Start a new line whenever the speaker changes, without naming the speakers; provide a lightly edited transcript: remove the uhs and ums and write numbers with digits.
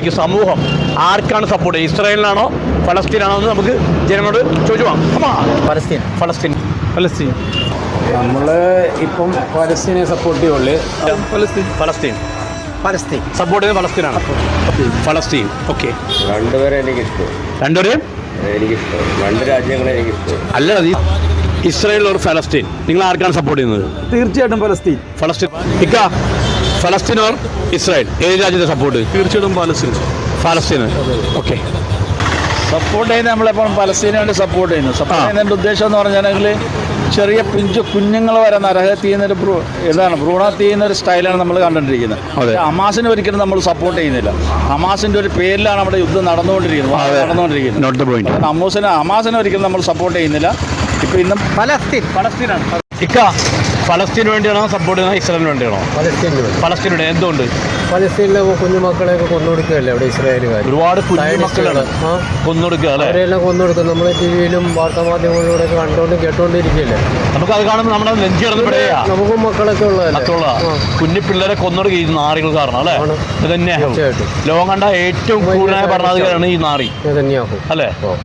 Public സമൂഹം ആർക്കാണ് support ചെയ്യുക? ഇസ്രായേലിനാണോ ഫലസ്തീനാണോ എന്ന് നമുക്ക് ജനങ്ങളോട് ചോദിച്ചു പോകാം. ഫലസ്തീൻ
നമ്മൾ ഇപ്പം പലസ്തീനെ സപ്പോർട്ട് ചെയ്യുള്ളൂ.
ഫലസ്തീൻ സപ്പോർട്ട് ചെയ്യുന്നത് ഫലസ്തീനാണ്. ഫലസ്തീൻ ഓക്കെ.
രണ്ടുപേരെ എനിക്കിഷ്ടം.
രണ്ടുപേരെയും
എനിക്കിഷ്ടം. രണ്ട് രാജ്യങ്ങളെ എനിക്കിഷ്ടം.
അല്ല, ഇസ്രായേൽ ഒരു ഫലസ്തീൻ, നിങ്ങൾ ആർക്കാണ് സപ്പോർട്ട് ചെയ്യുന്നത്?
തീർച്ചയായിട്ടും ഫലസ്തീൻ.
ഇക്ക, ഫലസ്തീൻ ഓർ ഇസ്രായേൽ, ഏത് രാജ്യത്തെ സപ്പോർട്ട്?
തീർച്ചയായിട്ടും
ഫലസ്തീന് ഓക്കെ.
സപ്പോർട്ട് ചെയ്യുന്നത് നമ്മളെപ്പോഴും പലസ്തീനു വേണ്ടി സപ്പോർട്ട് ചെയ്യുന്നു. സപ്പോർട്ട് ചെയ്യുന്നതിൻ്റെ ഉദ്ദേശം എന്ന് പറഞ്ഞാൽ ചെറിയ കുഞ്ഞുങ്ങൾ വരെ നരഹത്യ ചെയ്യുന്നൊരു ഭ്രൂണഹത്യ ചെയ്യുന്ന ഒരു സ്റ്റൈലാണ് നമ്മൾ കണ്ടുകൊണ്ടിരിക്കുന്നത്. ഹമാസിനെ ഒരിക്കലും നമ്മൾ സപ്പോർട്ട് ചെയ്യുന്നില്ല. ഹമാസിന്റെ ഒരു പേരിലാണ് നമ്മുടെ യുദ്ധം നടന്നുകൊണ്ടിരിക്കുന്നത്. ഹമാസിനെ ഒരിക്കലും നമ്മൾ സപ്പോർട്ട് ചെയ്യുന്നില്ല. ഇപ്പൊ ഇന്നും ഫലസ്തീനാണ്.
ഇക്ക, ഫലസ്തീന് വേണ്ടിയാണോ സപ്പോർട്ട് ചെയ്യുന്നത്, ഇസ്രായേലിന് വേണ്ടിയാണോ? ഫലസ്തീന് വേണ്ടി. എന്തുകൊണ്ട്?
പലസ്തീനിലെ കുഞ്ഞുമക്കളെയൊക്കെ കൊന്നുകൊടുക്കുകയല്ലേ അവിടെ ഇസ്രായേലുകാർ.
ഒരുപാട് കുഞ്ഞുമക്കളാണ് കൊന്നുകൊടുക്കുക അല്ലേ?
അവരെല്ലാം കൊന്നുകൊടുക്കും. നമ്മൾ ടി വിയിലും വാർത്താമാധ്യമങ്ങളിലൂടെ കണ്ടുകൊണ്ടും കേട്ടോണ്ടിരിക്കുകയല്ലേ.
നമുക്കത് കാണുമ്പോൾ നമ്മുടെ നെഞ്ചു കിടന്നപ്പെടുകയാ.
നമുക്കും മക്കളൊക്കെ ഉള്ളതല്ലേ.
കുഞ്ഞു പിള്ളേരെ കൊന്നുകൊടുക്കുക ഈ നാറികൾ കാരണം അല്ലേ? ഇത് തന്നെയാകും ലോകം കണ്ട ഏറ്റവും കൂടുതലായ ഭരണാധികാരിയാണ് ഈ നാറി.
തന്നെയാകും
അല്ലേ?